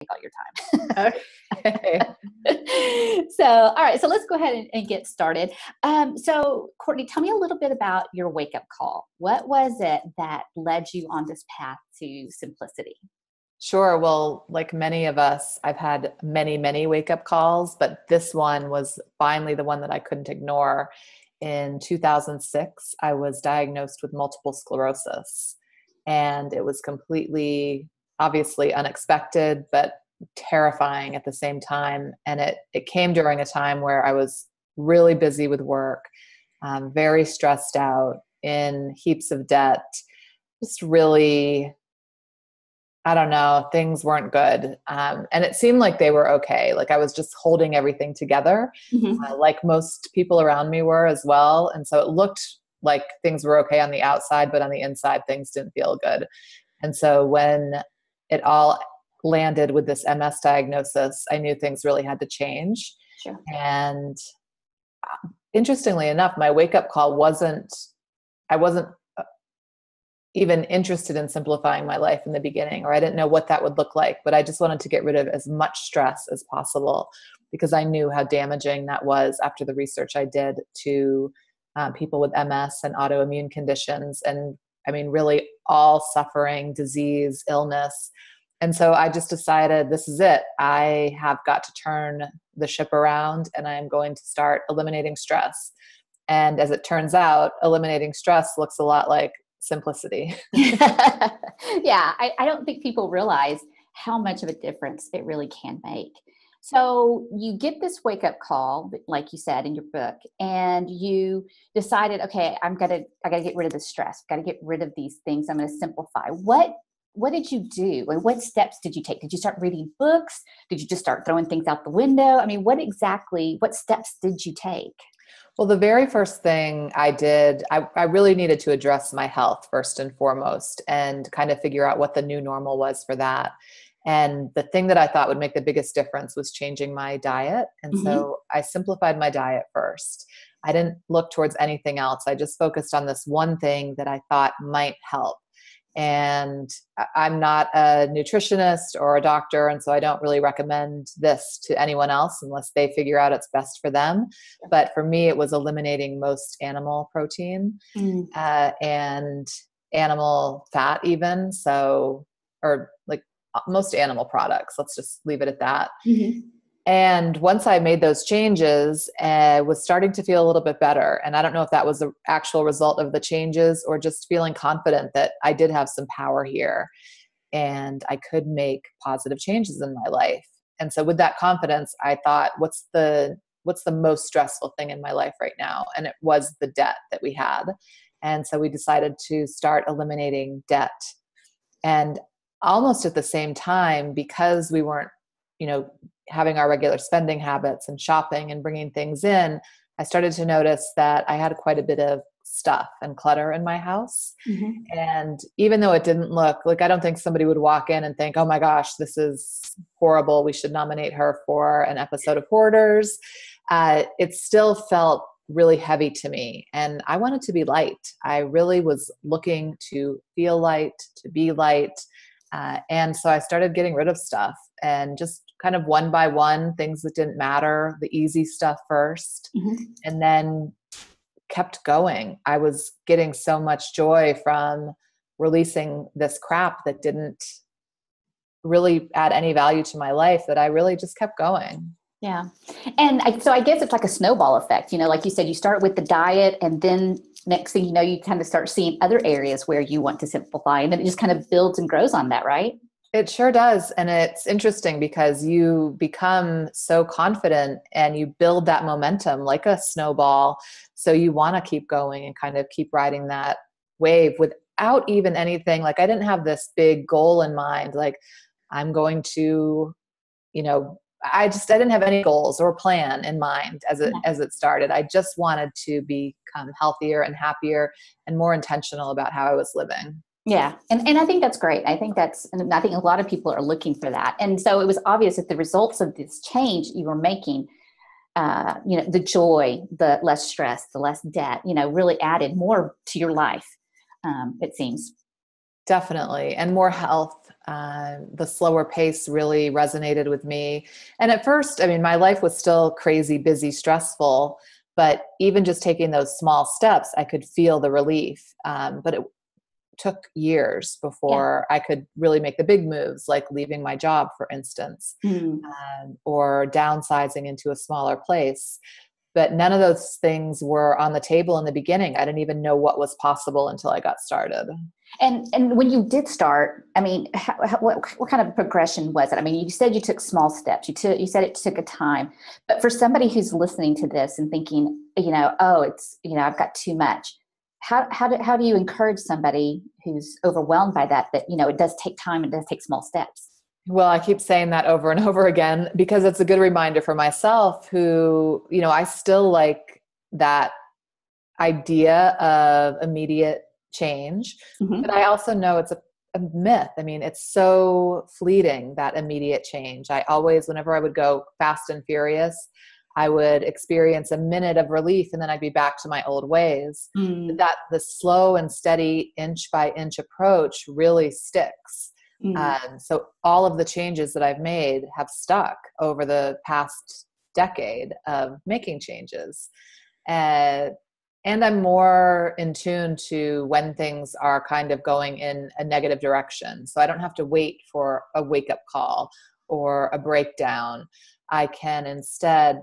all your time. Okay. So, all right. So let's go ahead and get started. So Courtney, tell me a little bit about your wake-up call. What was it that led you on this path to simplicity? Sure. Well, like many of us, I've had many, many wake-up calls, but this one was finally the one that I couldn't ignore. In 2006, I was diagnosed with multiple sclerosis, and it was completely, obviously unexpected, but terrifying at the same time. And it came during a time where I was really busy with work, very stressed out, in heaps of debt, just really, I don't know, things weren't good. And it seemed like they were okay. Like I was just holding everything together, Mm-hmm. like most people around me were as well. And so it looked like things were okay on the outside, but on the inside, things didn't feel good. And so when it all landed with this MS diagnosis, I knew things really had to change. Sure. And interestingly enough, my wake-up call I wasn't even interested in simplifying my life in the beginning, or I didn't know what that would look like, but I just wanted to get rid of as much stress as possible because I knew how damaging that was after the research I did to people with MS and autoimmune conditions. And I mean, really all suffering, disease, illness. And so I just decided this is it. I have got to turn the ship around and I am going to start eliminating stress. And as it turns out, eliminating stress looks a lot like simplicity. Yeah, I don't think people realize how much of a difference it really can make. So you get this wake up call, like you said in your book, and you decided, okay, I gotta get rid of the stress. Got to get rid of these things. I'm going to simplify. What did you do? And what steps did you take? Did you start reading books? Did you just start throwing things out the window? I mean, what steps did you take? Well, the very first thing I did, I really needed to address my health first and foremost and kind of figure out what the new normal was for that. And the thing that I thought would make the biggest difference was changing my diet. And Mm-hmm. so I simplified my diet first. I didn't look towards anything else. I just focused on this one thing that I thought might help. And I'm not a nutritionist or a doctor, and so I don't really recommend this to anyone else unless they figure out it's best for them. But for me, it was eliminating most animal protein and animal fat even. So, or like most animal products. Let's just leave it at that. Mm-hmm. And once I made those changes, I was starting to feel a little bit better. And I don't know if that was the actual result of the changes or just feeling confident that I did have some power here and I could make positive changes in my life. And so with that confidence, I thought, what's the most stressful thing in my life right now? And it was the debt that we had. And so we decided to start eliminating debt. And almost at the same time, because we weren't, having our regular spending habits and shopping and bringing things in, I started to notice that I had quite a bit of stuff and clutter in my house. Mm-hmm. And even though it didn't look like, I don't think somebody would walk in and think, oh my gosh, this is horrible, we should nominate her for an episode of Hoarders. It still felt really heavy to me. And I wanted to be light. I really was looking to feel light, to be light. And so I started getting rid of stuff and just kind of one by one, things that didn't matter, the easy stuff first, Mm-hmm. and then kept going. I was getting so much joy from releasing this crap that didn't really add any value to my life that I really just kept going. Yeah. And so I guess it's like a snowball effect, like you said, you start with the diet and then next thing you know, you kind of start seeing other areas where you want to simplify and then it just kind of builds and grows on that, right? It sure does. And it's interesting because you become so confident and you build that momentum like a snowball. So you want to keep going and kind of keep riding that wave without even anything. Like I didn't have this big goal in mind. Like I'm going to, I didn't have any goals or plan in mind as it started. I just wanted to become healthier and happier and more intentional about how I was living. Yeah. And I think that's great. And I think a lot of people are looking for that. And so it was obvious that the results of this change you were making, the joy, the less stress, the less debt, really added more to your life, it seems. Definitely. And more health. The slower pace really resonated with me. And at first, I mean, my life was still crazy, busy, stressful, but even just taking those small steps, I could feel the relief. But it took years Yeah. before I could really make the big moves, like leaving my job, for instance, Mm. or downsizing into a smaller place. But none of those things were on the table in the beginning. I didn't even know what was possible until I got started. And when you did start, I mean, what kind of progression was it? I mean, you said you took small steps. You said it took a time, but for somebody who's listening to this and thinking, oh, it's, I've got too much. How do you encourage somebody who's overwhelmed by that, it does take time and does take small steps? Well, I keep saying that over and over again because it's a good reminder for myself who, I still like that idea of immediate change, but Mm-hmm. I also know it's a myth. I mean, it's so fleeting, that immediate change. I always, whenever I would go fast and furious, I would experience a minute of relief and then I'd be back to my old ways. But Mm. that the slow and steady inch by inch approach really sticks. Mm. So all of the changes that I've made have stuck over the past decade of making changes. Uh, and I'm more in tune to when things are kind of going in a negative direction. So I don't have to wait for a wake up call or a breakdown. I can instead,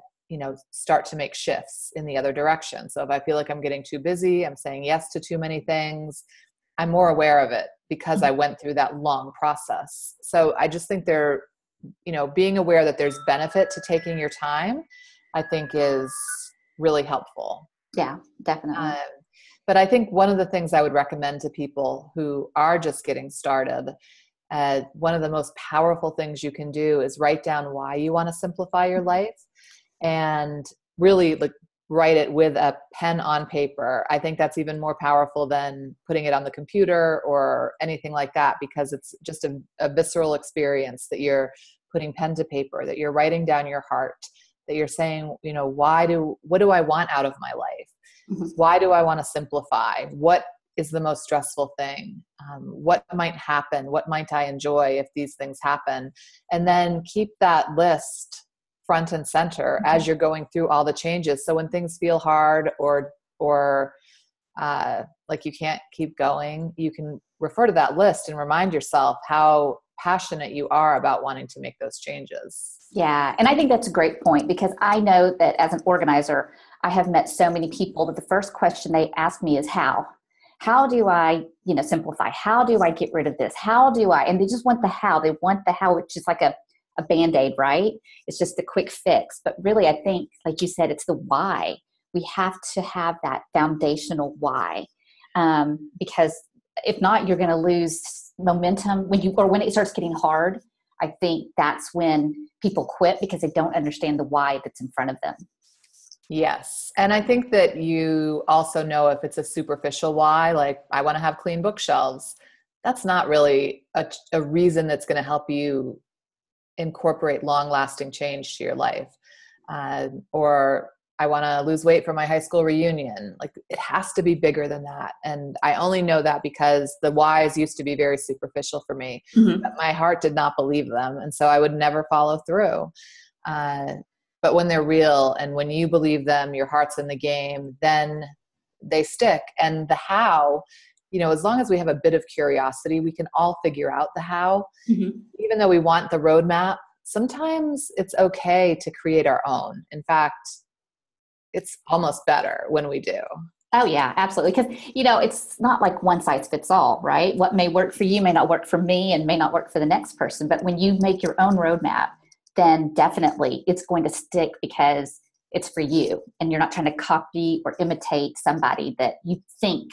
start to make shifts in the other direction. So if I feel like I'm getting too busy, I'm saying yes to too many things, I'm more aware of it because I went through that long process. So I just think being aware that there's benefit to taking your time, I think is really helpful. Yeah, definitely. Um, but I think one of the things I would recommend to people who are just getting started, one of the most powerful things you can do is write down why you want to simplify your life and really write it with a pen on paper. I think that's even more powerful than putting it on the computer or anything like that, because it's just a visceral experience that you're putting pen to paper, that you're writing down your heart, that you're saying, what do I want out of my life? Mhm. Why do I want to simplify? What is the most stressful thing? What might happen? What might I enjoy if these things happen? And then keep that list front and center as you're going through all the changes. So when things feel hard or like you can't keep going, you can refer to that list and remind yourself how passionate you are about wanting to make those changes. Yeah. And I think that's a great point, because I know that as an organizer, I have met so many people that the first question they ask me is how? How do I, simplify? How do I get rid of this? How do I? And they just want the how. They want the how, which is like a Band-Aid, right? It's just a quick fix. But really, I think, like you said, it's the why. We have to have that foundational why. Because if not, you're going to lose momentum when it starts getting hard. I think that's when people quit, because they don't understand the why that's in front of them. Yes. And I think that you also know if it's a superficial why, like I want to have clean bookshelves, that's not really a reason that's going to help you incorporate long-lasting change to your life. Or I want to lose weight for my high school reunion. Like it has to be bigger than that. And I only know that because the whys used to be very superficial for me, but Mm-hmm. my heart did not believe them. And so I would never follow through. Uh, but when they're real and when you believe them, your heart's in the game, then they stick. And the how, as long as we have a bit of curiosity, we can all figure out the how. Mm-hmm. Even though we want the roadmap, sometimes it's okay to create our own. In fact, it's almost better when we do. Oh yeah, absolutely. Because, it's not like one size fits all, right? What may work for you may not work for me and may not work for the next person. But when you make your own roadmap, then definitely it's going to stick, because it's for you and you're not trying to copy or imitate somebody that you think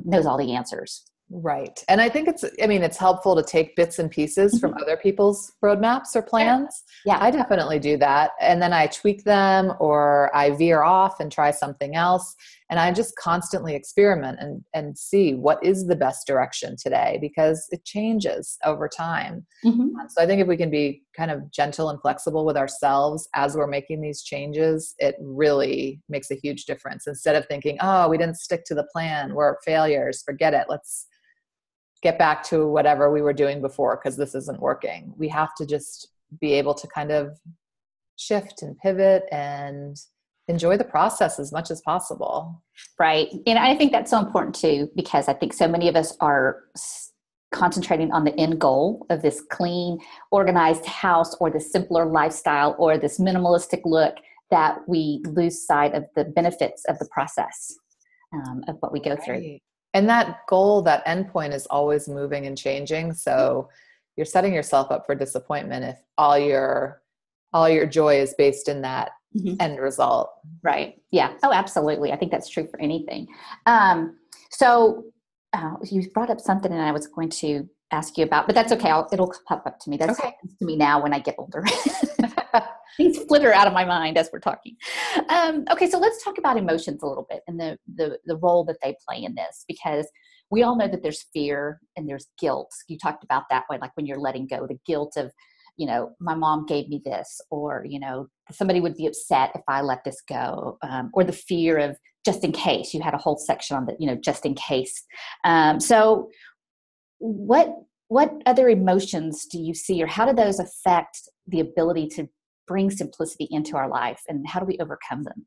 knows all the answers. Right. And I think it's helpful to take bits and pieces from Mhm. other people's roadmaps or Sure. plans. Yeah. I definitely do that. And then I tweak them or I veer off and try something else. And I just constantly experiment and see what is the best direction today, because it changes over time. Hmm. So I think if we can be kind of gentle and flexible with ourselves as we're making these changes, it really makes a huge difference. Instead of thinking, oh, we didn't stick to the plan, we're failures, forget it. Let's get back to whatever we were doing before because this isn't working. We have to just be able to kind of shift and pivot and enjoy the process as much as possible. Right. And I think that's so important too, because I think so many of us are concentrating on the end goal of this clean, organized house or the simpler lifestyle or this minimalistic look that we lose sight of the benefits of the process of what we go through. And that goal, that endpoint is always moving and changing. So you're setting yourself up for disappointment if all your joy is based in that end result. Right. Yeah. Oh, absolutely. I think that's true for anything. So you brought up something and I was going to ask you about, but that's okay. It'll pop up to me. That's okay. Happens to me now when I get older. Things flitter out of my mind as we're talking. Okay. So let's talk about emotions a little bit and the role that they play in this, because we all know that there's fear and there's guilt. You talked about that way, like when you're letting go, the guilt of, my mom gave me this, or, somebody would be upset if I let this go, or the fear of just in case. You had a whole section on that, just in case. So what other emotions do you see, or how do those affect the ability to bring simplicity into our life, and how do we overcome them?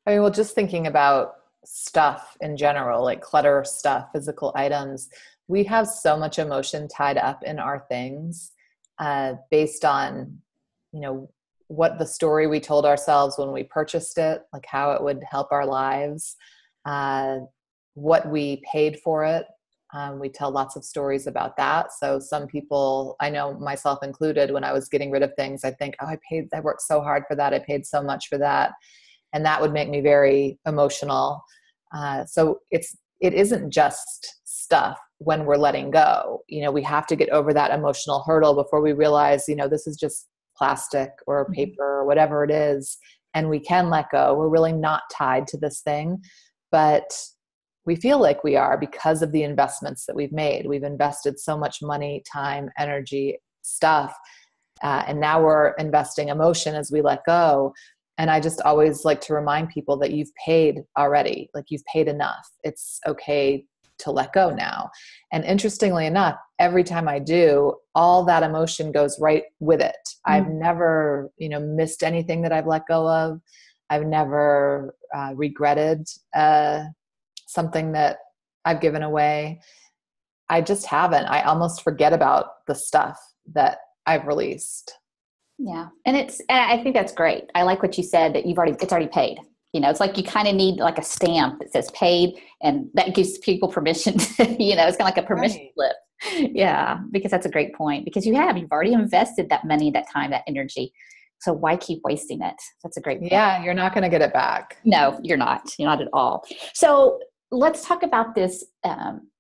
I mean, well, just thinking about stuff in general, like clutter stuff, physical items, we have so much emotion tied up in our things. Based on, what the story we told ourselves when we purchased it, like how it would help our lives, what we paid for it. We tell lots of stories about that. So some people, I know myself included, when I was getting rid of things, I think, I worked so hard for that. I paid so much for that. And that would make me very emotional. So it isn't just stuff. When we're letting go, we have to get over that emotional hurdle before we realize, this is just plastic or paper or whatever it is. And we can let go. We're really not tied to this thing, but we feel like we are because of the investments that we've made. We've invested so much money, time, energy, stuff. And now we're investing emotion as we let go. And I just always like to remind people that you've paid already, like you've paid enough. It's okay to let go now. And interestingly enough, every time I do, all that emotion goes right with it. I've never, missed anything that I've let go of. I've never regretted something that I've given away. I just haven't. I almost forget about the stuff that I've released. Yeah. And I think that's great. I like what you said, that it's already paid. It's like you kind of need like a stamp that says paid, and that gives people permission to, it's kind of like a permission slip. Yeah. Because that's a great point, because you've already invested that money, that time, that energy. So why keep wasting it? That's a great point. Yeah. You're not going to get it back. No, you're not. You're not at all. So let's talk about this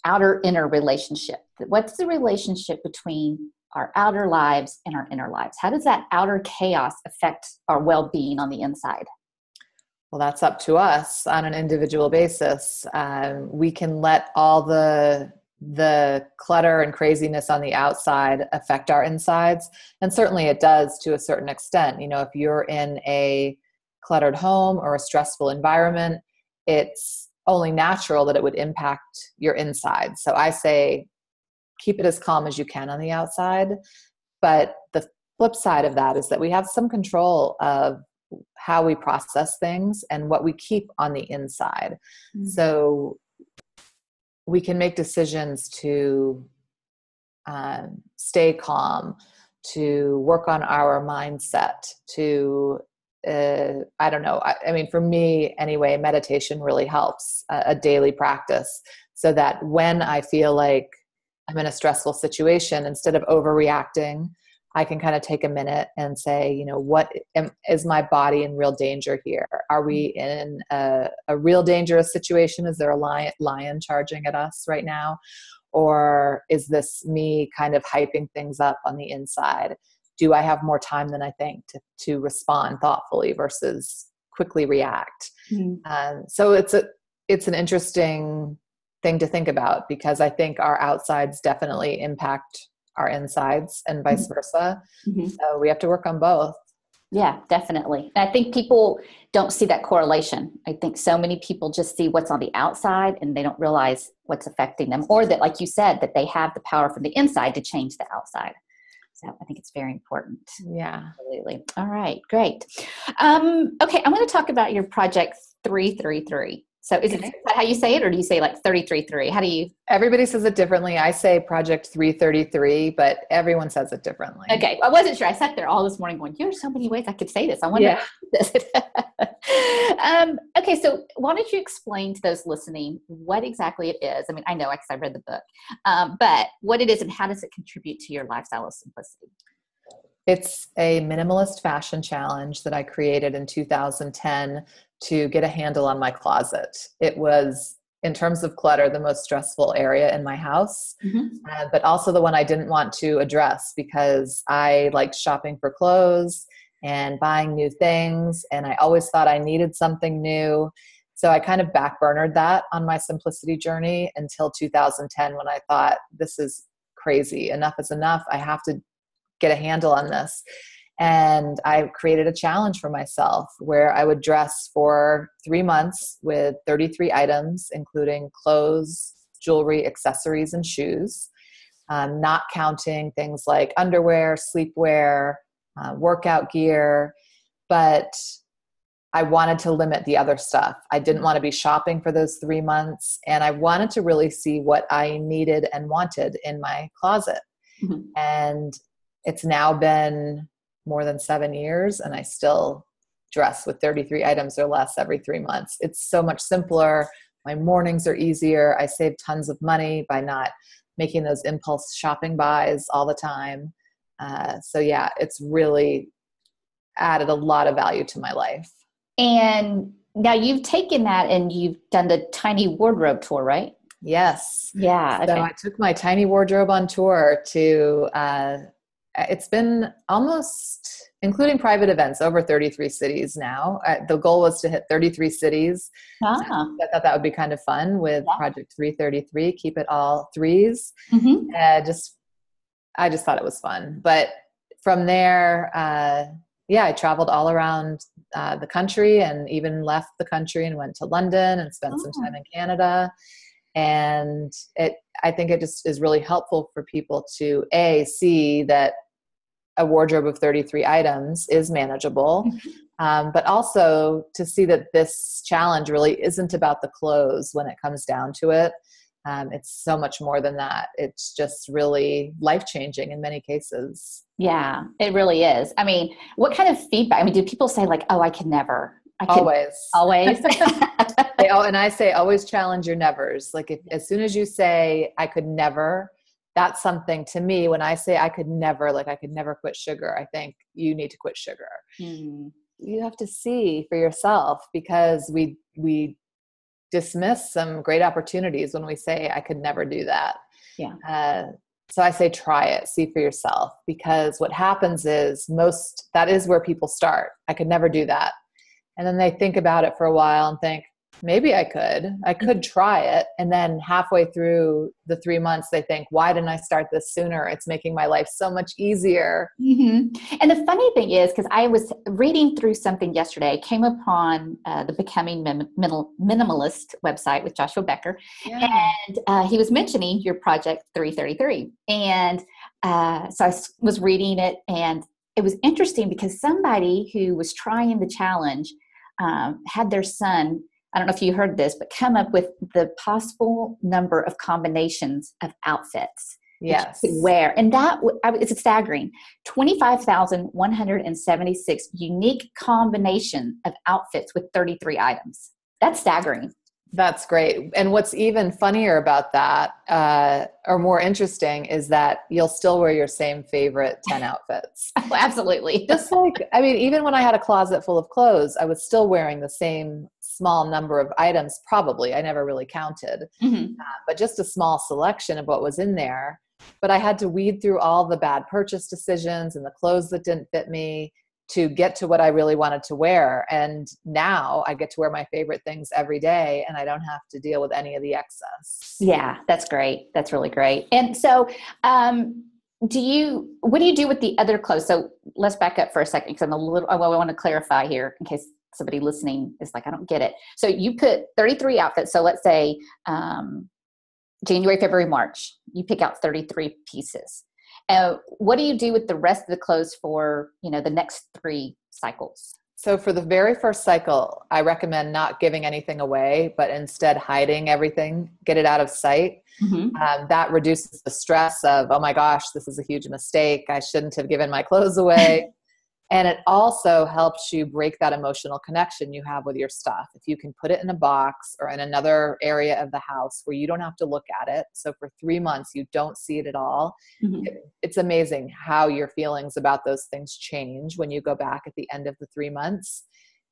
outer inner relationship. What's the relationship between our outer lives and our inner lives? How does that outer chaos affect our well-being on the inside? Well, that's up to us on an individual basis. We can let all the clutter and craziness on the outside affect our insides. And certainly it does to a certain extent. If you're in a cluttered home or a stressful environment, it's only natural that it would impact your inside. So I say, keep it as calm as you can on the outside. But the flip side of that is that we have some control of how we process things and what we keep on the inside. So we can make decisions to stay calm, to work on our mindset, to, I don't know. I mean, for me anyway, meditation really helps, a daily practice, so that when I feel like I'm in a stressful situation, instead of overreacting, I can kind of take a minute and say, is my body in real danger here? Are we in a real dangerous situation? Is there a lion charging at us right now? Or is this me kind of hyping things up on the inside? Do I have more time than I think to respond thoughtfully versus quickly react? So it's an interesting thing to think about, because I think our outsides definitely impact our insides and vice versa. So we have to work on both. Yeah, definitely. And I think people don't see that correlation. I think so many people just see what's on the outside and they don't realize what's affecting them, or that, like you said, that they have the power from the inside to change the outside. So I think it's very important. Yeah. Absolutely. All right, great. Okay, I'm going to talk about your project 333. So is it how you say it, or do you say like 333? How do you? Everybody says it differently. I say project 333, but everyone says it differently. Okay. I wasn't sure. I sat there all this morning going, there's so many ways I could say this. I wonder. Yeah. Okay. So why don't you explain to those listening what exactly it is? I mean, I know because I read the book, but what it is and how does it contribute to your lifestyle of simplicity? It's a minimalist fashion challenge that I created in 2010 to get a handle on my closet. It was, in terms of clutter, the most stressful area in my house, but also the one I didn't want to address because I liked shopping for clothes and buying new things. And I always thought I needed something new. So I kind of backburnered that on my simplicity journey until 2010, when I thought, this is crazy. Enough is enough. I have to get a handle on this. And I created a challenge for myself where I would dress for 3 months with 33 items, including clothes, jewelry, accessories, and shoes, not counting things like underwear, sleepwear, workout gear. But I wanted to limit the other stuff. I didn't want to be shopping for those 3 months. And I wanted to really see what I needed and wanted in my closet. And it's now been more than 7 years, and I still dress with 33 items or less every 3 months. It's so much simpler. My mornings are easier. I save tons of money by not making those impulse shopping buys all the time. So yeah, it's really added a lot of value to my life. And now you've taken that and you've done the tiny wardrobe tour, right? Yes. Yeah. So I took my tiny wardrobe on tour to, it's been almost, including private events, over 33 cities now. The goal was to hit 33 cities. I thought that would be kind of fun with Project 333, keep it all threes. I just thought it was fun. But from there, I traveled all around the country, and even left the country and went to London and spent some time in Canada. And I think it just is really helpful for people to see that a wardrobe of 33 items is manageable, but also to see that this challenge really isn't about the clothes when it comes down to it. It's so much more than that. It's just really life-changing in many cases. Yeah, it really is. I mean, what kind of feedback? I mean, do people say like, oh, I could never? Always. And I say, always challenge your nevers. Like as soon as you say, I could never, that's something to me. When I say I could never, like I could never quit sugar, I think you need to quit sugar. You have to see for yourself, because we dismiss some great opportunities when we say I could never do that. So I say, try it, see for yourself, because what happens is that is where people start. I could never do that. And then they think about it for a while and think, maybe I could try it. And then halfway through the 3 months, they think, why didn't I start this sooner? It's making my life so much easier. And the funny thing is, because I was reading through something yesterday, I came upon the Becoming Minimalist website with Joshua Becker. And he was mentioning your Project 333. And so I was reading it, and it was interesting because somebody who was trying the challenge had their son, I don't know if you heard this, but come up with the possible number of combinations of outfits that you could wear. And it's staggering. 25,176 unique combination of outfits with 33 items. That's staggering. That's great. And what's even funnier about that, or more interesting, is that you'll still wear your same favorite 10 outfits. Oh, absolutely. Just like, I mean, even when I had a closet full of clothes, I was still wearing the same small number of items, probably. I never really counted, but just a small selection of what was in there. But I had to weed through all the bad purchase decisions and the clothes that didn't fit me to get to what I really wanted to wear. And now I get to wear my favorite things every day, and I don't have to deal with any of the excess. Yeah, that's great. That's really great. And so, what do you do with the other clothes? So let's back up for a second because I want to clarify here in case somebody listening is like, I don't get it. So you put 33 outfits. So let's say January, February, March, you pick out 33 pieces. What do you do with the rest of the clothes for, the next 3 cycles? So for the very first cycle, I recommend not giving anything away, but instead hiding everything, get it out of sight. Mm-hmm. That reduces the stress of, oh my gosh, this is a huge mistake. I shouldn't have given my clothes away. And it also helps you break that emotional connection you have with your stuff. If you can put it in a box or in another area of the house where you don't have to look at it. So for 3 months, you don't see it at all. Mm-hmm. It's amazing how your feelings about those things change when you go back at the end of the 3 months.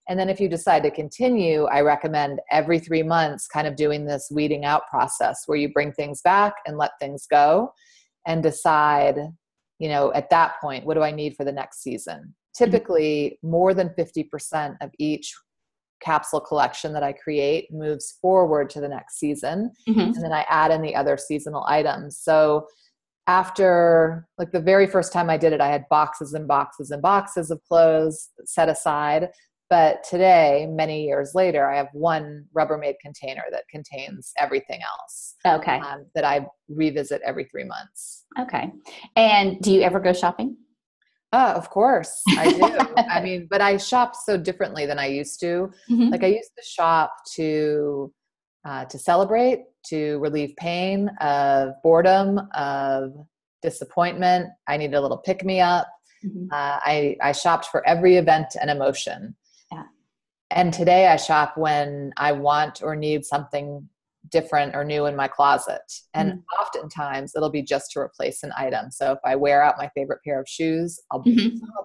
And then if you decide to continue, I recommend every 3 months kind of doing this weeding out process where you bring things back and let things go and decide, at that point, what do I need for the next season? Typically, more than 50% of each capsule collection that I create moves forward to the next season. Mm-hmm. And then I add in the other seasonal items. So after like the very first time I did it, I had boxes and boxes and boxes of clothes set aside. But today, many years later, I have one Rubbermaid container that contains everything else. Okay. That I revisit every 3 months. Okay. And do you ever go shopping? Of course I do. But I shop so differently than I used to. Mm-hmm. Like I used to shop to celebrate, to relieve pain, of boredom, of disappointment. I needed a little pick me up. Mm-hmm. I shopped for every event and emotion. Yeah. And today I shop when I want or need something different or new in my closet. And oftentimes it'll be just to replace an item. So if I wear out my favorite pair of shoes, I'll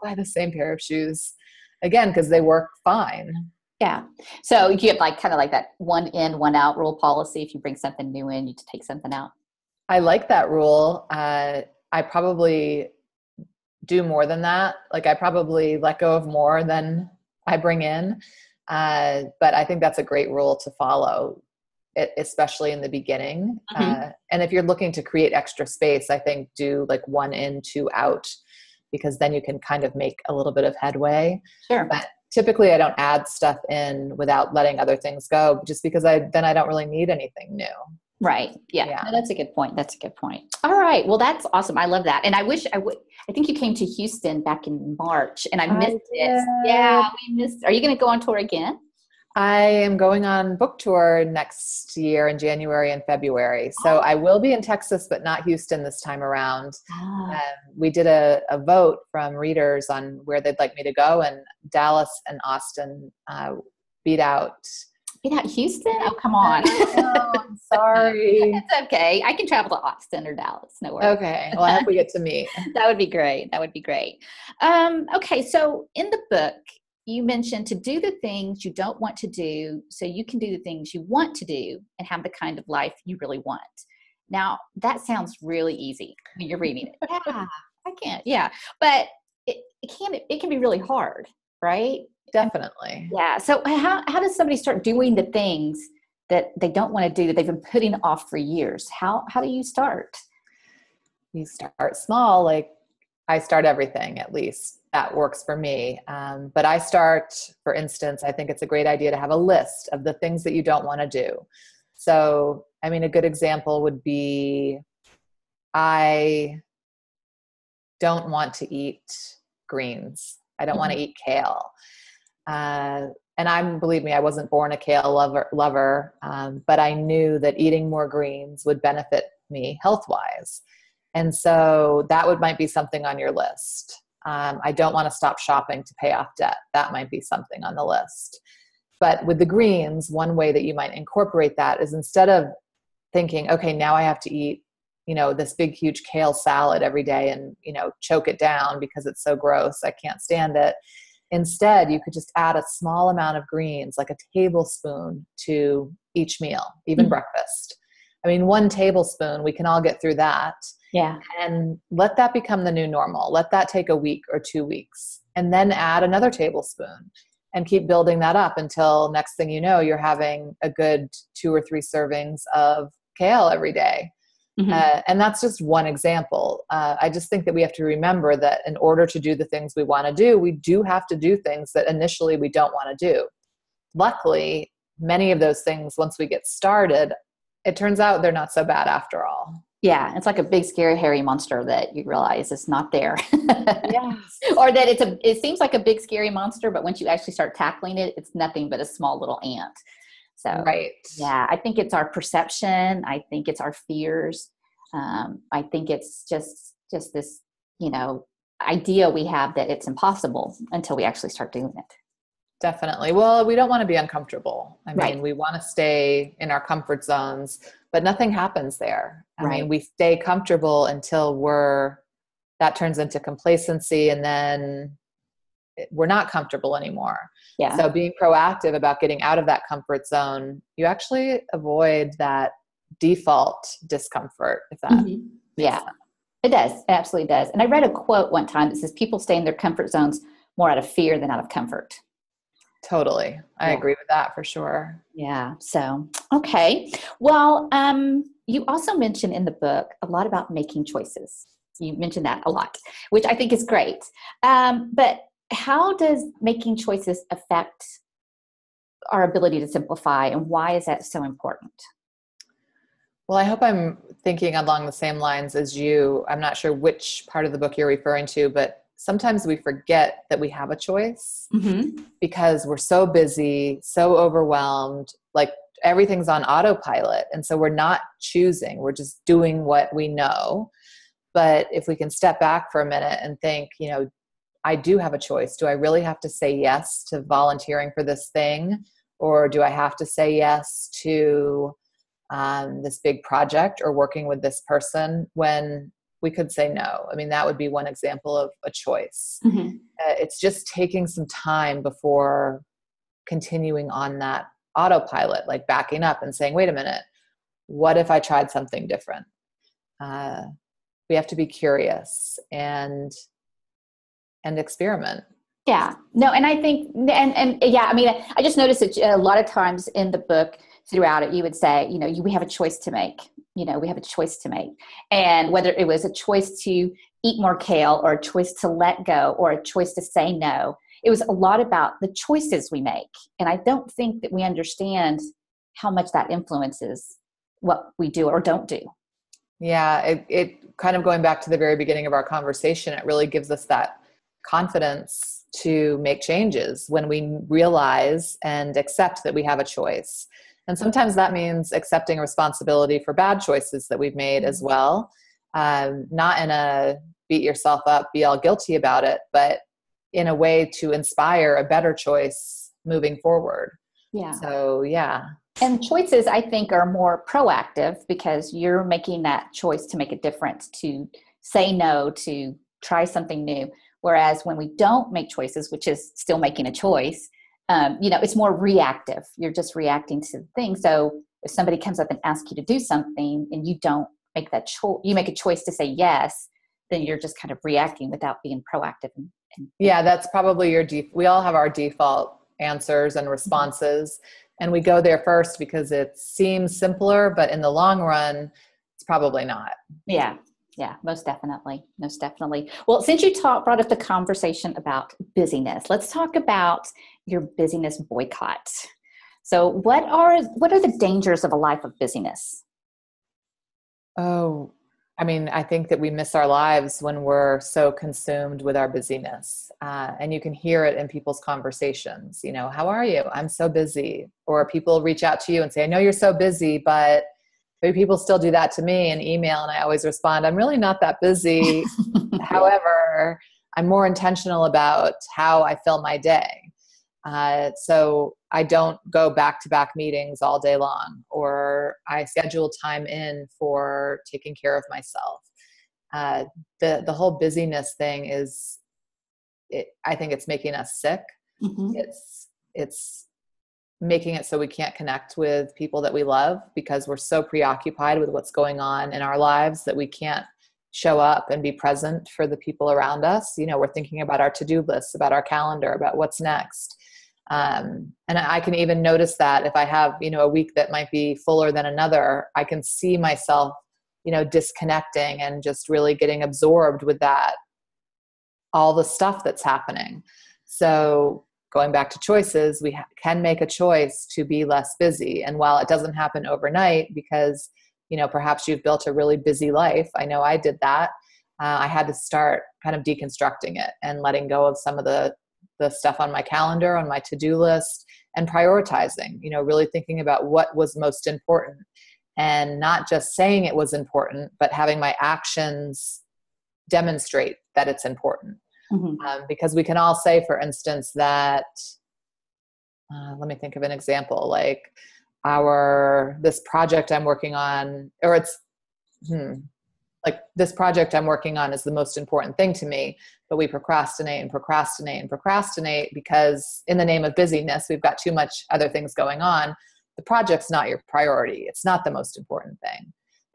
buy the same pair of shoes again, because they work fine. Yeah. So you have kind of like that 1 in, 1 out rule policy. If you bring something new in, you take something out. I like that rule. I probably do more than that. Like I probably let go of more than I bring in. But I think that's a great rule to follow, especially in the beginning. Mm-hmm. And if you're looking to create extra space, I think do like 1 in, 2 out, because then you can kind of make a little bit of headway. Sure. But typically I don't add stuff in without letting other things go, just because I don't really need anything new. Right. Yeah. No, that's a good point. All right. Well, that's awesome. I love that. And I think you came to Houston back in March and I missed it. Yeah, we missed. Are you going to go on tour again? I am going on book tour next year in January and February. So I will be in Texas, but not Houston this time around. We did a vote from readers on where they'd like me to go, and Dallas and Austin beat out Houston? Oh, come on. Oh, I'm sorry. It's okay. I can travel to Austin or Dallas. No worries. Okay. Well, I hope we get to meet. That would be great. Okay. So in the book, you mentioned to do the things you don't want to do so you can do the things you want to do and have the kind of life you really want. Now, that sounds really easy when you're reading it. Yeah, I can't. Yeah. But it can be really hard, right? Definitely. Yeah. So how does somebody start doing the things that they don't want to do that they've been putting off for years? How do you start? You start small. Like I start everything, at least that works for me. But I start, for instance, I think it's a great idea to have a list of the things that you don't want to do. So, a good example would be, I don't want to eat greens. I don't want to eat kale. And believe me, I wasn't born a kale lover, but I knew that eating more greens would benefit me health-wise. And so that might be something on your list. I don't want to stop shopping to pay off debt. That might be something on the list. But with the greens, one way that you might incorporate that is, instead of thinking, okay, now I have to eat, this big, huge kale salad every day and, choke it down because it's so gross, I can't stand it. Instead, you could just add a small amount of greens, like a tablespoon, to each meal, even breakfast. 1 tablespoon, we can all get through that. Yeah. And let that become the new normal. Let that take a week or 2 weeks, and then add another tablespoon and keep building that up until next thing you know, you're having a good 2 or 3 servings of kale every day. And that's just one example. I just think that we have to remember that in order to do the things we want to do, we do have to do things that initially we don't want to do. Luckily, many of those things, once we get started, it turns out they're not so bad after all. Yeah, it's like a big, scary, hairy monster that you realize is not there. Yes. Or that it seems like a big, scary monster, but once you actually start tackling it, it's nothing but a small little ant. So, Right. yeah, I think it's our perception. I think it's our fears. I think it's just this, idea we have that it's impossible until we actually start doing it. Definitely. Well, we don't want to be uncomfortable. I mean, Right. we want to stay in our comfort zones, but nothing happens there. I Right. mean, we stay comfortable until that turns into complacency, and then we're not comfortable anymore. Yeah. So being proactive about getting out of that comfort zone, you actually avoid that default discomfort, if that makes Yeah, sense. it does. It absolutely does. And I read a quote one time that says people stay in their comfort zones more out of fear than out of comfort. Totally. I Yeah. agree with that for sure. Yeah. So, okay. Well, you also mentioned in the book a lot about making choices. You mentioned that a lot, which I think is great. But how does making choices affect our ability to simplify, and why is that so important? Well, I hope I'm thinking along the same lines as you. I'm not sure which part of the book you're referring to, but sometimes we forget that we have a choice because we're so busy, so overwhelmed, like everything's on autopilot. And so we're not choosing, we're just doing what we know. But if we can step back for a minute and think, I do have a choice. Do I really have to say yes to volunteering for this thing? Or do I have to say yes to this big project or working with this person when we could say no? I mean, that would be one example of a choice. It's just taking some time before continuing on that autopilot, like backing up and saying, wait a minute, what if I tried something different? We have to be curious and experiment. Yeah, no, and I think, and yeah, I mean, I just noticed that a lot of times in the book throughout it, you would say, we have a choice to make, we have a choice to make. And whether it was a choice to eat more kale or a choice to let go or a choice to say no, it was a lot about the choices we make. And I don't think that we understand how much that influences what we do or don't do. Yeah, it kind of going back to the very beginning of our conversation, it really gives us that confidence to make changes when we realize and accept that we have a choice. And sometimes that means accepting responsibility for bad choices that we've made as well. Not in a beat yourself up, be all guilty about it, but in a way to inspire a better choice moving forward. Yeah. So, yeah. And choices, I think, are more proactive because you're making that choice to make a difference, to say no, to try something new. Whereas when we don't make choices, which is still making a choice, it's more reactive. You're just reacting to things. So if somebody comes up and asks you to do something and you don't make that choice, you make a choice to say yes, then you're just kind of reacting without being proactive. Yeah, that's probably we all have our default answers and responses. And we go there first because it seems simpler, but in the long run, it's probably not. Yeah. Yeah, most definitely. Most definitely. Well, since you brought up the conversation about busyness, let's talk about your busyness boycott. So what are the dangers of a life of busyness? Oh, I mean, I think that we miss our lives when we're so consumed with our busyness. And you can hear it in people's conversations. How are you? I'm so busy. Or people reach out to you and say, I know you're so busy, but maybe people still do that to me in email. And I always respond, I'm really not that busy. However, I'm more intentional about how I fill my day. So I don't go back-to-back meetings all day long, or I schedule time in for taking care of myself. The whole busyness thing I think it's making us sick. It's making it so we can't connect with people that we love because we're so preoccupied with what's going on in our lives that we can't show up and be present for the people around us. We're thinking about our to-do lists, about our calendar, about what's next. And I can even notice that if I have, a week that might be fuller than another, I can see myself disconnecting and just really getting absorbed with that, all the stuff that's happening. So going back to choices, we can make a choice to be less busy. And while it doesn't happen overnight, because, perhaps you've built a really busy life, I know I did that. I had to start kind of deconstructing it and letting go of some of the stuff on my calendar, on my to-do list, and prioritizing, really thinking about what was most important, and not just saying it was important, but having my actions demonstrate that it's important. Mm-hmm. Because we can all say, for instance, that, let me think of an example, like this project I'm working on, or like this project I'm working on is the most important thing to me, but we procrastinate because in the name of busyness, we've got too much other things going on. The project's not your priority. It's not the most important thing.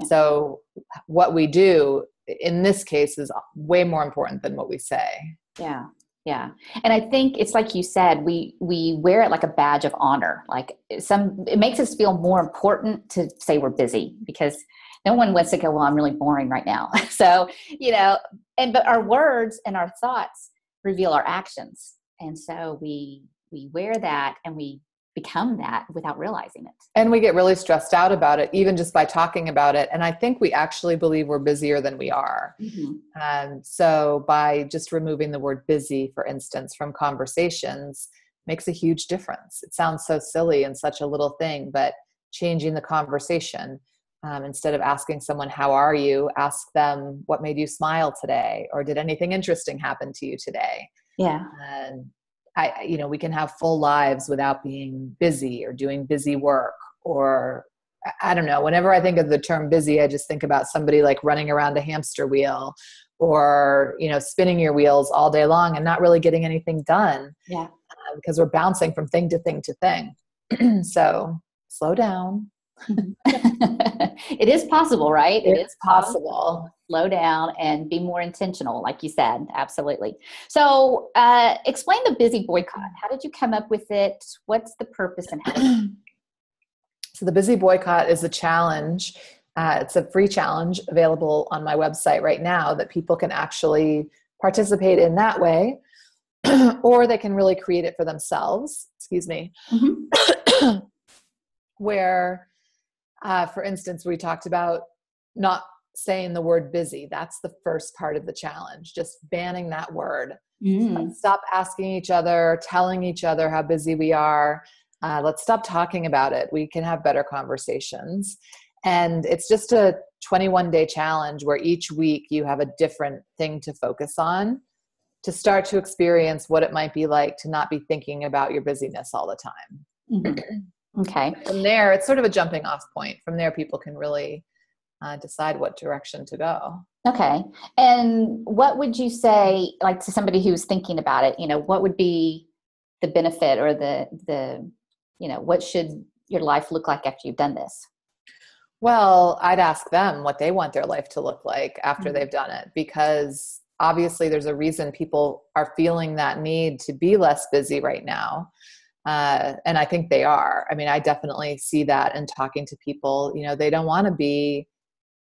So what we do in this case is way more important than what we say. Yeah. Yeah. And I think it's like you said, we wear it like a badge of honor. Like it makes us feel more important to say we're busy, because no one wants to go, well, I'm really boring right now. So, but our words and our thoughts reveal our actions. And so we wear that and we become that without realizing it. And we get really stressed out about it, even just by talking about it. And I think we actually believe we're busier than we are. Mm-hmm. So by just removing the word busy, for instance, from conversations makes a huge difference. It sounds so silly and such a little thing, but changing the conversation, instead of asking someone, how are you? Ask them, what made you smile today? Or did anything interesting happen to you today? Yeah. And we can have full lives without being busy or doing busy work, or I don't know. Whenever I think of the term busy, I just think about somebody like running around a hamster wheel, or, spinning your wheels all day long and not really getting anything done. Yeah. Because we're bouncing from thing to thing to thing. So slow down. It is possible, right? It is possible. Slow down and be more intentional, like you said. Absolutely. So explain the busy boycott. How did you come up with it? What's the purpose and how? So the busy boycott is a challenge. It's a free challenge available on my website right now that people can actually participate in that way, or they can really create it for themselves. Excuse me. Mm-hmm. Where, for instance, we talked about not saying the word busy. That's the first part of the challenge, just banning that word. Let's stop asking each other, telling each other how busy we are. Let's stop talking about it. We can have better conversations. And it's just a 21-day challenge where each week you have a different thing to focus on, to start to experience what it might be like to not be thinking about your busyness all the time. Mm-hmm. Okay. From there, it's sort of a jumping off point. From there, people can really decide what direction to go. Okay. And what would you say, like, to somebody who's thinking about it, what would be the benefit or the what should your life look like after you've done this? Well, I'd ask them what they want their life to look like after they've done it, because obviously there's a reason people are feeling that need to be less busy right now. And I think they are. I mean, I definitely see that in talking to people. They don't want to be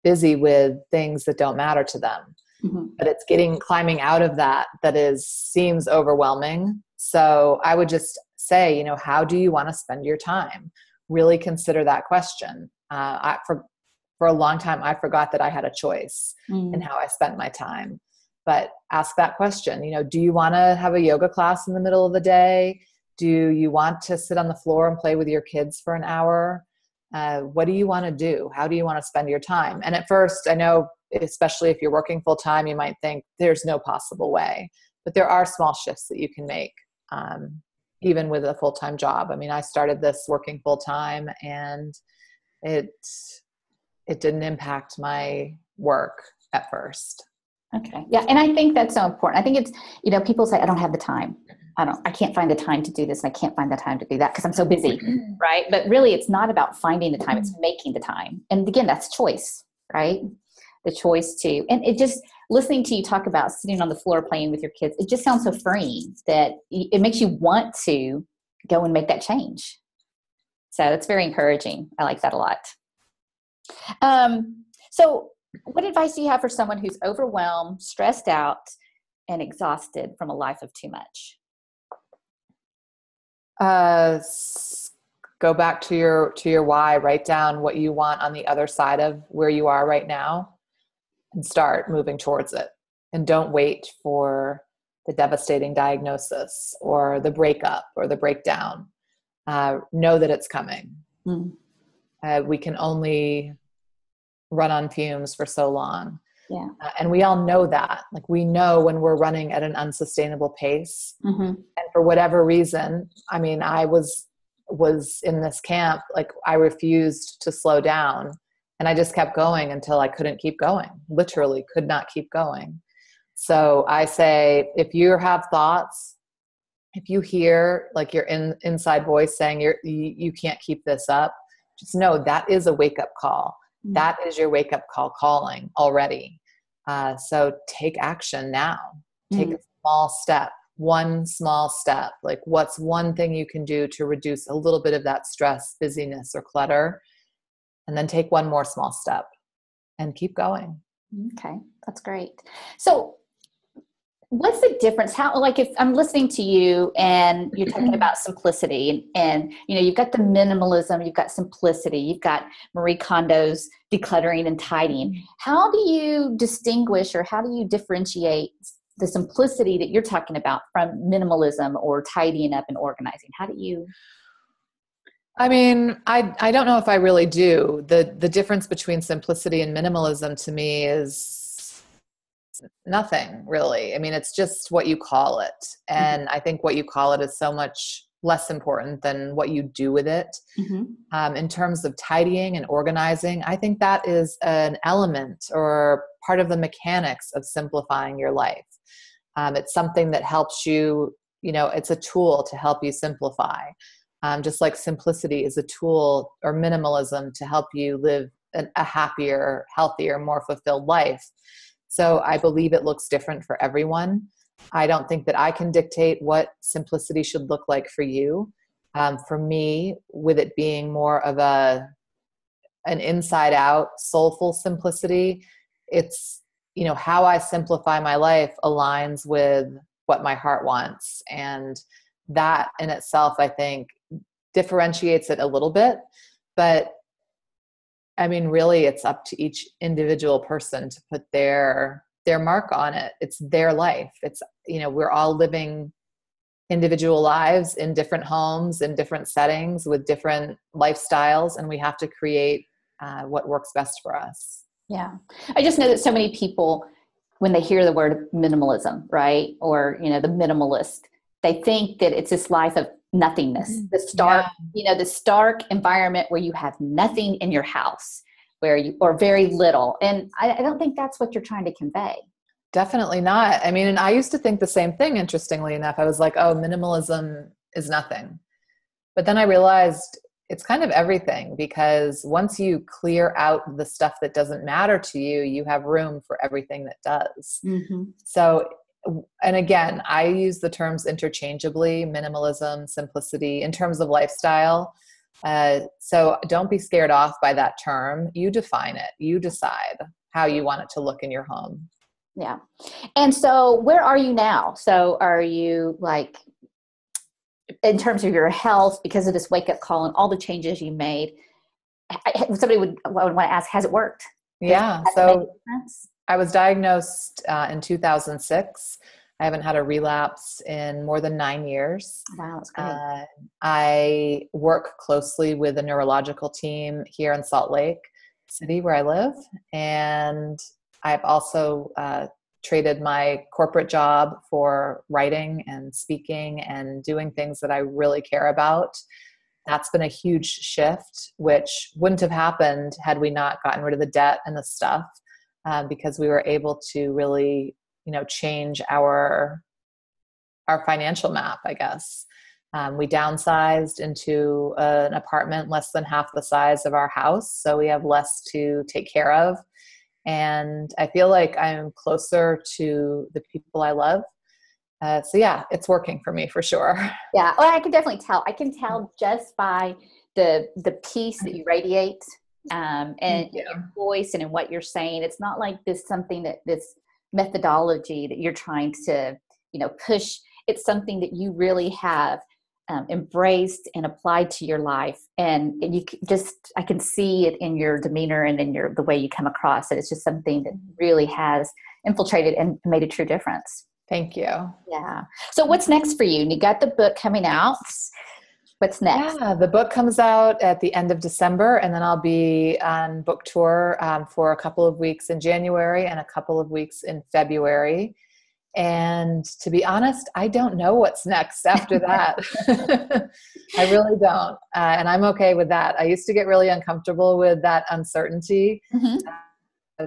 busy with things that don't matter to them, but it's climbing out of that seems overwhelming. So I would just say, how do you want to spend your time? Really consider that question. For a long time, I forgot that I had a choice in how I spent my time. But ask that question. Do you want to have a yoga class in the middle of the day? Do you want to sit on the floor and play with your kids for an hour? What do you want to do? How do you want to spend your time? And at first, I know, especially if you're working full time, you might think there's no possible way. But there are small shifts that you can make, even with a full-time job. I mean, I started this working full time, and it didn't impact my work at first. Okay. Yeah. And I think that's so important. I think it's, people say, I don't have the time. I can't find the time to do this. And I can't find the time to do that because I'm so busy. Right. But really, it's not about finding the time. It's making the time. And again, that's choice, right? The choice to, and it just, listening to you talk about sitting on the floor playing with your kids, it just sounds so freeing that it makes you want to go and make that change. So it's very encouraging. I like that a lot. So what advice do you have for someone who's overwhelmed, stressed out, and exhausted from a life of too much? Go back to your why. Write down what you want on the other side of where you are right now and start moving towards it. And don't wait for the devastating diagnosis or the breakup or the breakdown. Know that it's coming. Mm. We can only run on fumes for so long. Yeah. And we all know that. Like, we know when we're running at an unsustainable pace. Mm-hmm. And for whatever reason, I mean, I was in this camp, like, I refused to slow down, and I just kept going until I couldn't keep going. Literally could not keep going. So I say, if you have thoughts, if you hear like your inside voice saying you can't keep this up, just know that is a wake-up call. Mm-hmm. That is your wake-up call calling already. So take action now. Take a small step, one small step. Like, what's one thing you can do to reduce a little bit of that stress, busyness, or clutter? And then take one more small step and keep going. Okay, that's great. So what's the difference? How, like, if I'm listening to you and you're talking about simplicity and, you know, you've got the minimalism, you've got simplicity, you've got Marie Kondo's decluttering and tidying. How do you distinguish, or how do you differentiate the simplicity that you're talking about from minimalism or tidying up and organizing? How do you? I mean, I don't know if I really do. The difference between simplicity and minimalism to me is nothing, really. I mean, it's just what you call it. And I think what you call it is so much less important than what you do with it. Mm-hmm. In terms of tidying and organizing, I think that is an element or part of the mechanics of simplifying your life. It's something that helps you, you know, it's a tool to help you simplify. Just like simplicity is a tool, or minimalism, to help you live a happier, healthier, more fulfilled life. So I believe it looks different for everyone. I don't think that I can dictate what simplicity should look like for you. For me, with it being more of an inside out, soulful simplicity, it's, you know, how I simplify my life aligns with what my heart wants. And that in itself, I think, differentiates it a little bit. But I mean, really, it's up to each individual person to put their mark on it. It's their life. It's, you know, we're all living individual lives in different homes, in different settings, with different lifestyles, and we have to create what works best for us. Yeah. I just know that so many people, when they hear the word minimalism, right, or, you know, the minimalist, they think that it's this life of nothingness, the stark, you know, the stark environment where you have nothing in your house, where you, or very little. And I don't think that's what you're trying to convey. Definitely not. I mean, and I used to think the same thing, interestingly enough. I was like, oh, minimalism is nothing. But then I realized it's kind of everything, because once you clear out the stuff that doesn't matter to you, you have room for everything that does. Mm-hmm. So, and again, I use the terms interchangeably, minimalism, simplicity, in terms of lifestyle. So don't be scared off by that term. You define it. You decide how you want it to look in your home. Yeah. And so where are you now? So are you, like, in terms of your health, because of this wake-up call and all the changes you made, somebody would want to ask, has it worked? Yeah. So I was diagnosed in 2006. I haven't had a relapse in more than 9 years. Wow, that's great. I work closely with a neurological team here in Salt Lake City, where I live. And I've also traded my corporate job for writing and speaking and doing things that I really care about. That's been a huge shift, which wouldn't have happened had we not gotten rid of the debt and the stuff, because we were able to really, you know, change our financial map, I guess. We downsized into an apartment less than half the size of our house, so we have less to take care of. And I feel like I'm closer to the people I love. So yeah, it's working for me for sure. Yeah. Well, I can definitely tell. I can tell just by the peace that you radiate, and in your voice and in what you're saying. It's not like this methodology that you're trying to, push. It's something that you really have embraced and applied to your life. And I can see it in your demeanor and in the way you come across. That it's just something that really has infiltrated and made a true difference. Thank you. Yeah. So what's next for you? You got the book coming out. What's next? Yeah, the book comes out at the end of December, and then I'll be on book tour for a couple of weeks in January and a couple of weeks in February. And to be honest, I don't know what's next after that. I really don't. And I'm okay with that. I used to get really uncomfortable with that uncertainty,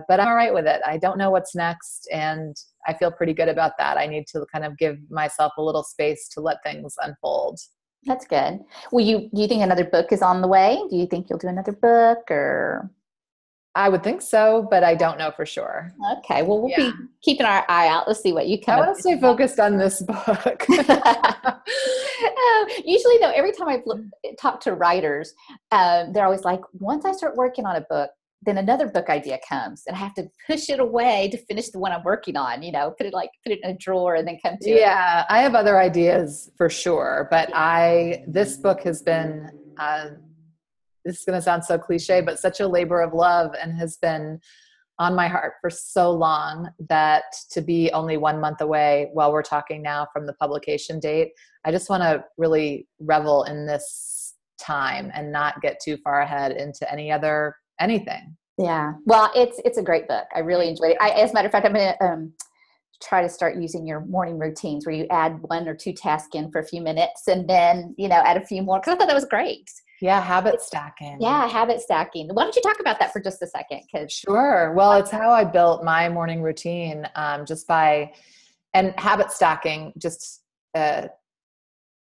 but I'm all right with it. I don't know what's next, and I feel pretty good about that. I need to kind of give myself a little space to let things unfold. That's good. Do you think another book is on the way? Do you think you'll do another book, or? I would think so, but I don't know for sure. Okay. Well, we'll be keeping our eye out. Let's see what you come I up want to stay focused on this book. Usually though, every time I talk to writers, they're always like, once I start working on a book, then another book idea comes and I have to push it away to finish the one I'm working on, put it in a drawer and then come to it. Yeah, I have other ideas for sure, but this book has been, this is going to sound so cliche, but such a labor of love, and has been on my heart for so long that to be only 1 month away while we're talking now from the publication date, I just want to really revel in this time and not get too far ahead into anything. Yeah. Well, it's a great book. I really enjoyed it. As a matter of fact, I'm going to try to start using your morning routines where you add 1 or 2 tasks in for a few minutes and then, add a few more. Cause I thought that was great. Yeah. Habit stacking. Yeah. Habit stacking. Why don't you talk about that for just a second? Sure. Well, it's how I built my morning routine, and habit stacking,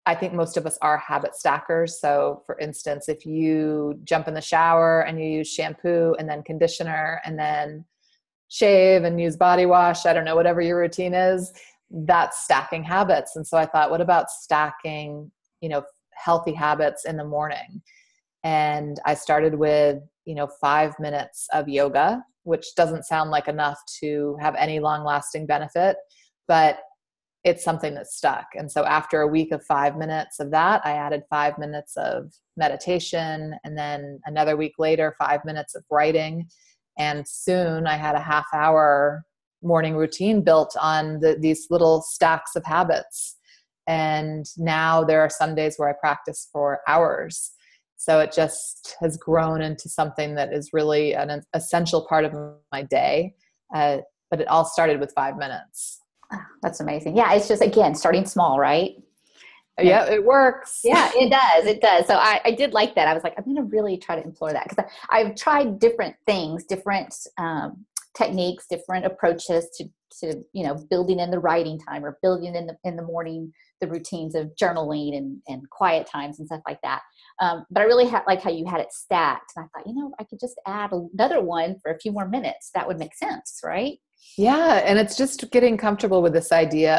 I think most of us are habit stackers. So for instance, if you jump in the shower and you use shampoo and then conditioner and then shave and use body wash, I don't know, whatever your routine is, that's stacking habits. And so I thought, what about stacking, healthy habits in the morning? And I started with, 5 minutes of yoga, which doesn't sound like enough to have any long lasting benefit, but it's something that stuck. And so after a week of 5 minutes of that, I added 5 minutes of meditation. And then another week later, 5 minutes of writing. And soon I had a half-hour morning routine built on these little stacks of habits. And now there are some days where I practice for hours. So it just has grown into something that is really an essential part of my day. But it all started with 5 minutes. Oh, that's amazing. Yeah. It's just, again, starting small, right? Yeah, it works. Yeah, it does. It does. So I did like that. I was like, I'm going to really try to employ that, because I've tried different things, different techniques, different approaches to building in the writing time or building in the morning, the routines of journaling and quiet times and stuff like that. But I really like how you had it stacked. And I thought, I could just add another one for a few more minutes. That would make sense, right? Yeah. And it's just getting comfortable with this idea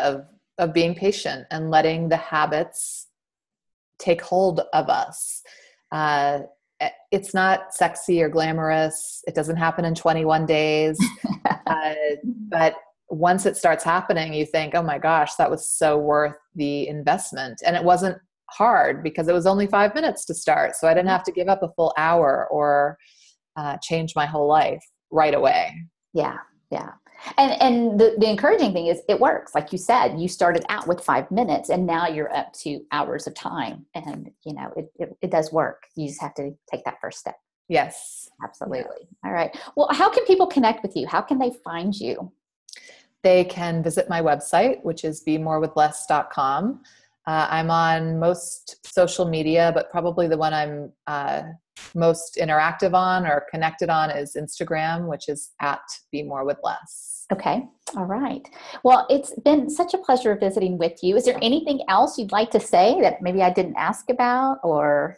of being patient and letting the habits take hold of us. It's not sexy or glamorous. It doesn't happen in 21 days. But once it starts happening, you think, oh my gosh, that was so worth the investment. And it wasn't hard because it was only 5 minutes to start. So I didn't have to give up a full hour or change my whole life right away. Yeah. Yeah. And the encouraging thing is it works. Like you said, you started out with 5 minutes and now you're up to hours of time, and it does work. You just have to take that first step. Yes. Absolutely. Yeah. All right. Well, how can people connect with you? How can they find you? They can visit my website, which is bemorewithless.com. I'm on most social media, but probably the one I'm most interactive on or connected on is Instagram, which is @bemorewithless. Okay. All right. Well, it's been such a pleasure visiting with you. Is there anything else you'd like to say that maybe I didn't ask about, or?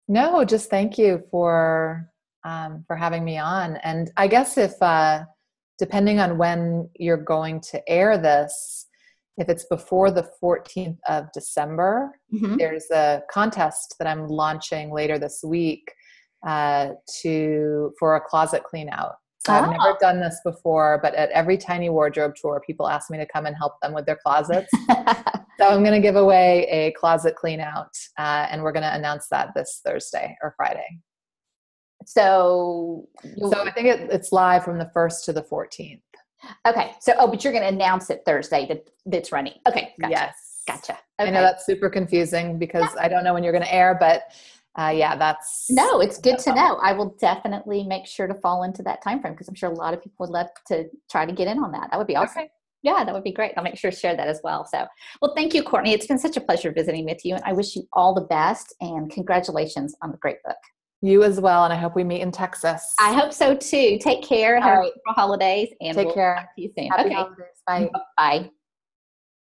No, just thank you for having me on. And I guess if, depending on when you're going to air this, if it's before the 14th of December, there's a contest that I'm launching later this week for a closet clean out. So I've never Oh. done this before, but at every tiny wardrobe tour, people ask me to come and help them with their closets. So I'm going to give away a closet clean out, and we're going to announce that this Thursday or Friday. So I think it's live from the 1st to the 14th. Okay. So, but you're going to announce it Thursday that's running. Okay. Gotcha. Yes. Gotcha. Okay. I know that's super confusing because I don't know when you're going to air, but no, it's good to know. I will definitely make sure to fall into that time frame because I'm sure a lot of people would love to try to get in on that. That would be awesome. Okay. Yeah, that would be great. I'll make sure to share that as well. So, well, thank you, Courtney. It's been such a pleasure visiting with you, and I wish you all the best and congratulations on the great book. You as well, and I hope we meet in Texas. I hope so too. Take care. Have wonderful holidays, and Take care. Talk to you soon. Happy holidays. Bye. Bye.